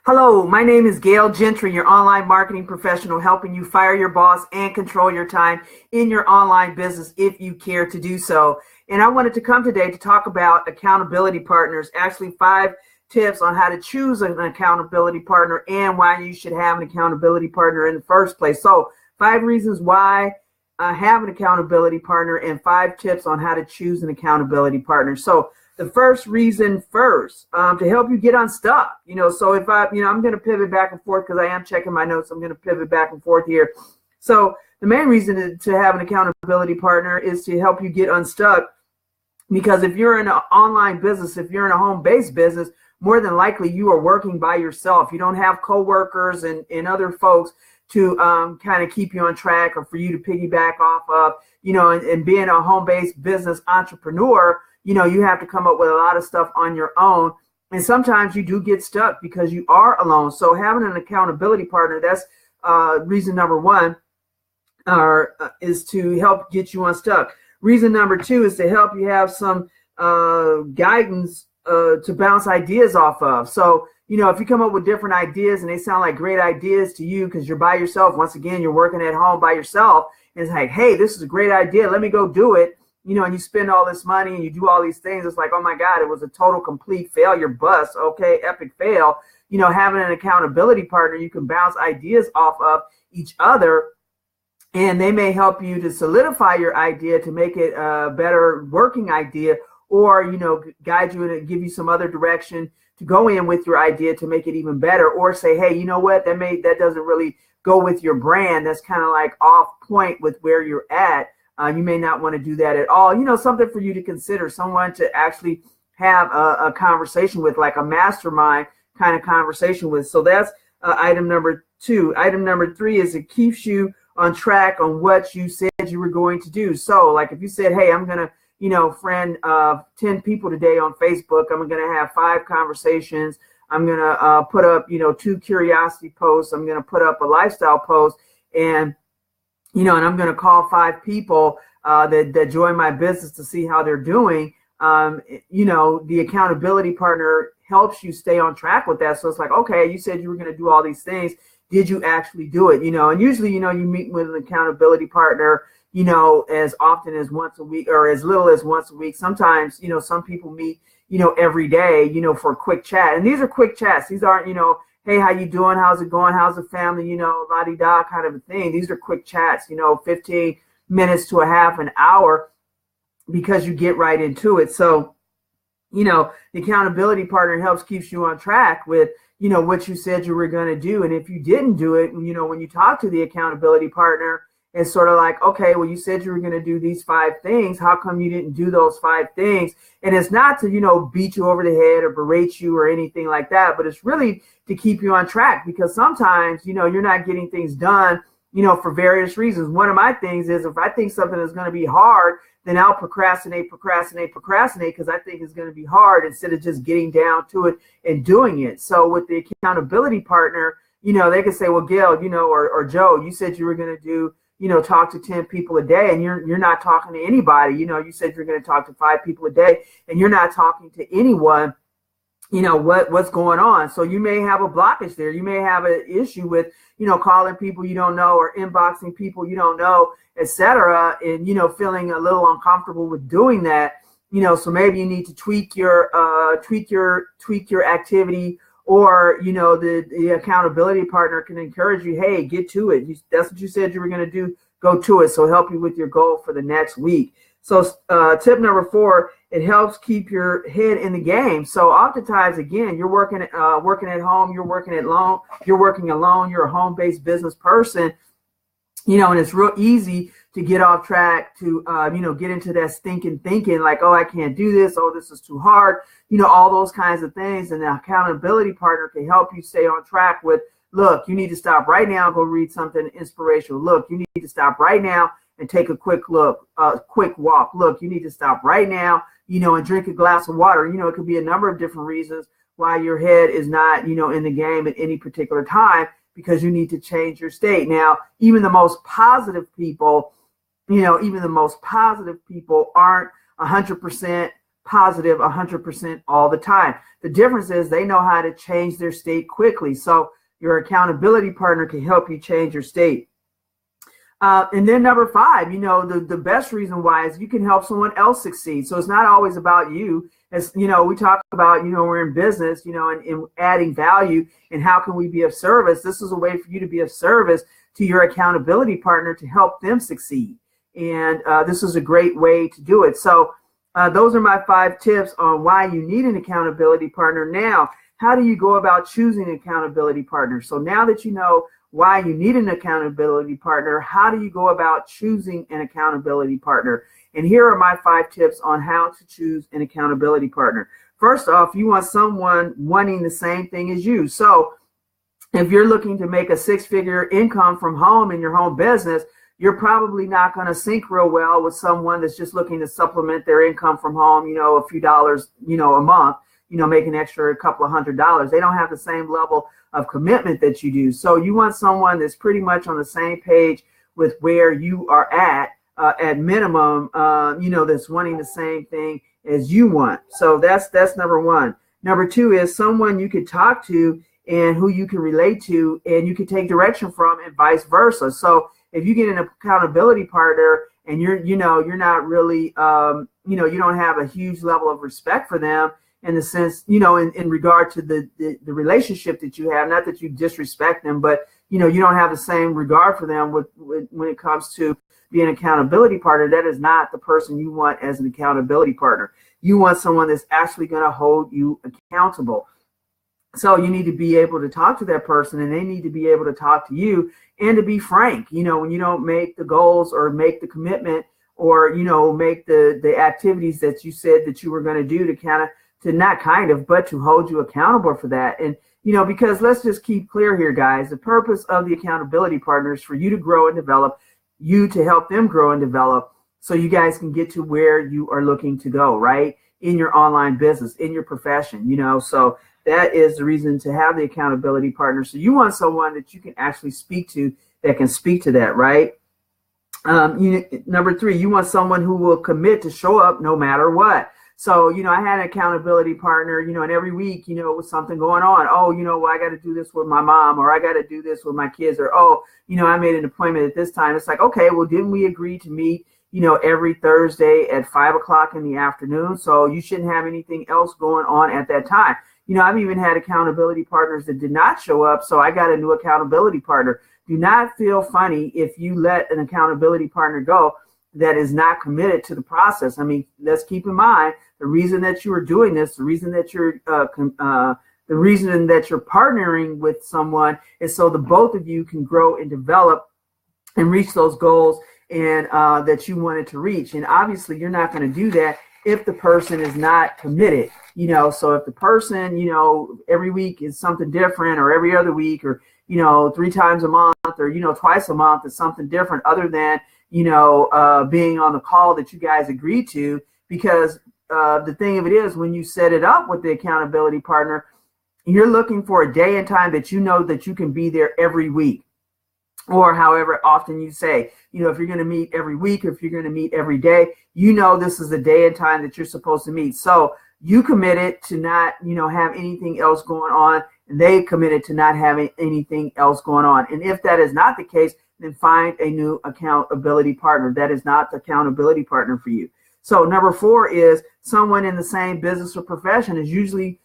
Hello, my name is Gail Gentry, your online marketing professional, helping you fire your boss and control your time in your online business if you care to do so. And I wanted to come today to talk about accountability partners, actually 5 tips on how to choose an accountability partner and why you should have an accountability partner in the first place. So 5 reasons why have an accountability partner and 5 tips on how to choose an accountability partner. So the first reason first, to help you get unstuck. So if I'm going to pivot back and forth because I am checking my notes. I'm going to pivot back and forth here. So the main reason to have an accountability partner is to help you get unstuck, because if you're in an online business, if you're in a home-based business, more than likely you are working by yourself. You don't have coworkers and other folks to kind of keep you on track or for you to piggyback off of, and being a home-based business entrepreneur, you have to come up with a lot of stuff on your own. And sometimes you do get stuck because you are alone. So having an accountability partner, that's reason number one, is to help get you unstuck. Reason number two is to help you have some guidance to bounce ideas off of. So, if you come up with different ideas and they sound like great ideas to you because you're by yourself, once again, you're working at home by yourself, and it's like, hey, this is a great idea, let me go do it. And you spend all this money and you do all these things. It's like, oh my God, it was a total complete failure, bust. Okay, epic fail. Having an accountability partner, you can bounce ideas off of each other, and they may help you to solidify your idea to make it a better working idea, or, guide you and give you some other direction to go in with your idea to make it even better, or say, hey, you know what, that doesn't really go with your brand. That's kind of like off point with where you're at. You may not want to do that at all. Something for you to consider, someone to actually have a conversation with, like a mastermind kind of conversation with. So that's item number two. Item number three is it keeps you on track on what you said you were going to do. So like if you said, hey, I'm going to, friend 10 people today on Facebook, I'm going to have 5 conversations. I'm going to put up, 2 curiosity posts. I'm going to put up a lifestyle post, and and I'm going to call 5 people that join my business to see how they're doing. The accountability partner helps you stay on track with that. So it's like, okay, you said you were going to do all these things. Did you actually do it? And usually, you meet with an accountability partner, as often as once a week or as little as once a week. Sometimes, some people meet, every day, for a quick chat. And these are quick chats. These aren't, hey, how you doing? How's it going? How's the family? La-di-da kind of a thing. These are quick chats, 15 minutes to a half an hour, because you get right into it. So, the accountability partner keeps you on track with, what you said you were going to do. And if you didn't do it, when you talk to the accountability partner, it's sort of like, okay, well, you said you were going to do these 5 things. How come you didn't do those 5 things? And it's not to, beat you over the head or berate you or anything like that, but it's really to keep you on track, because sometimes, you're not getting things done, for various reasons. One of my things is, if I think something is going to be hard, then I'll procrastinate because I think it's going to be hard, instead of just getting down to it and doing it. So with the accountability partner, they can say, well, Gail, or Joe, you said you were going to do, talk to 10 people a day, and you're not talking to anybody. You said you're going to talk to 5 people a day, and you're not talking to anyone. What's going on? So you may have a blockage there. You may have an issue with, calling people you don't know, or inboxing people you don't know, etc. And, feeling a little uncomfortable with doing that. So maybe you need to tweak your activity, or, the accountability partner can encourage you, hey, get to it. That's what you said you were going to do. Go to it. So help you with your goal for the next week. So tip number 4, it helps keep your head in the game. So oftentimes, again, you're working at home, you're working alone, you're a home-based business person, and it's real easy to get off track, to, get into that stinking thinking like, oh, I can't do this. Oh, this is too hard. All those kinds of things. And the accountability partner can help you stay on track with, look, you need to stop right now, go read something inspirational. Look, you need to stop right now and take a quick walk. Look, you need to stop right now, and drink a glass of water. It could be a number of different reasons why your head is not, in the game at any particular time, because you need to change your state. Now, even the most positive people, aren't 100% positive 100% all the time. The difference is they know how to change their state quickly. So your accountability partner can help you change your state. And then number 5, the best reason why is you can help someone else succeed. So it's not always about you. As we talk about, we're in business, and adding value and how can we be of service. This is a way for you to be of service to your accountability partner to help them succeed. And this is a great way to do it. So those are my 5 tips on why you need an accountability partner. Now, how do you go about choosing an accountability partner? So now that you know why you need an accountability partner, how do you go about choosing an accountability partner? And here are my 5 tips on how to choose an accountability partner. First off, you want someone wanting the same thing as you. So if you're looking to make a 6-figure income from home in your home business, you're probably not going to sync real well with someone that's just looking to supplement their income from home, a few dollars, a month, make an extra couple of $100. They don't have the same level of commitment that you do. So you want someone that's pretty much on the same page with where you are at minimum, that's wanting the same thing as you want. So that's number 1. Number 2 is someone you could talk to and who you can relate to and you can take direction from, and vice versa. So if you get an accountability partner and you're not really, you don't have a huge level of respect for them in the sense, in regard to the relationship that you have, not that you disrespect them, but, you don't have the same regard for them when it comes to being an accountability partner, that is not the person you want as an accountability partner. You want someone that's actually going to hold you accountable. So you need to be able to talk to that person and they need to be able to talk to you and to be frank, when you don't make the goals or make the commitment or, make the activities that you said that you were going to do but to hold you accountable for that. And, because let's just keep clear here, guys, the purpose of the accountability partner is for you to grow and develop, you to help them grow and develop so you guys can get to where you are looking to go, right? In your online business, in your profession, so that is the reason to have the accountability partner. So you want someone that you can actually speak to that can speak to that, right? Number 3, you want someone who will commit to show up no matter what. So, I had an accountability partner, and every week, with something going on. Oh, I got to do this with my mom, or I got to do this with my kids, or, oh, I made an appointment at this time. It's like, okay, well, didn't we agree to meet, every Thursday at 5 o'clock in the afternoon? So you shouldn't have anything else going on at that time. I've even had accountability partners that did not show up. So I got a new accountability partner. Do not feel funny if you let an accountability partner go that is not committed to the process. I mean, let's keep in mind the reason that you are doing this, the reason that you're partnering with someone is so the both of you can grow and develop and reach those goals and that you wanted to reach. And obviously, you're not going to do that if the person is not committed. So if the person, every week is something different, or every other week, or 3 times a month, or twice a month is something different other than being on the call that you guys agreed to. Because the thing of it is, when you set it up with the accountability partner, you're looking for a day and time that that you can be there every week, or however often you say. If you're going to meet every week, or if you're going to meet every day, this is the day and time that you're supposed to meet. So you committed to not have anything else going on, and they committed to not having anything else going on. And if that is not the case, then find a new accountability partner. That is not the accountability partner for you. So number 4 is someone in the same business or profession is usually,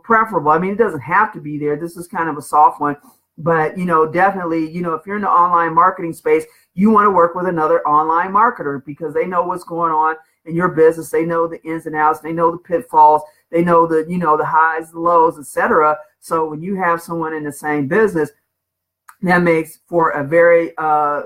preferable. I mean, it doesn't have to be there. This is kind of a soft one, but, definitely, if you're in the online marketing space, you want to work with another online marketer because they know what's going on in your business. They know the ins and outs. They know the pitfalls. They know the, the highs, the lows, etc. So when you have someone in the same business, that makes for a very,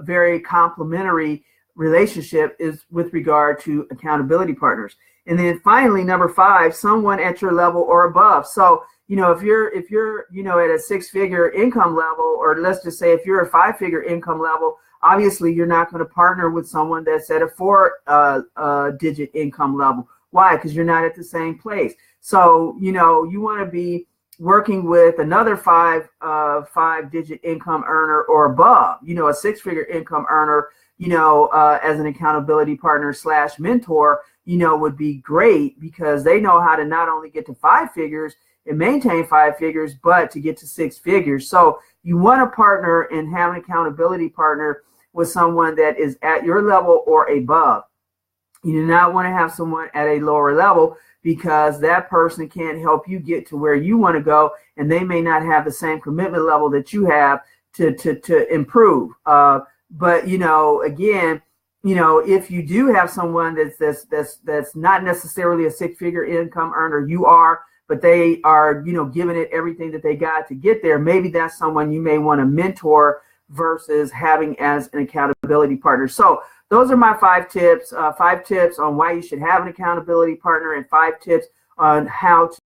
very complementary relationship is with regard to accountability partners. And then finally, number 5, someone at your level or above. So, if you're, at a 6-figure income level, or let's just say if you're a 5-figure income level, obviously you're not going to partner with someone that's at a 4-digit income level. Why? Because you're not at the same place. So, you want to be working with another 5-digit income earner or above, a 6-figure income earner, as an accountability partner / mentor, would be great, because they know how to not only get to 5 figures and maintain 5 figures, but to get to 6 figures. So you want to partner and have an accountability partner with someone that is at your level or above. You do not want to have someone at a lower level, because that person can't help you get to where you want to go, and they may not have the same commitment level that you have to improve. But again, if you do have someone that's not necessarily a 6-figure income earner, you are, but they are giving it everything that they got to get there, maybe that's someone you may want to mentor versus having as an accountability partner. So those are my 5 tips, 5 tips on why you should have an accountability partner, and 5 tips on how to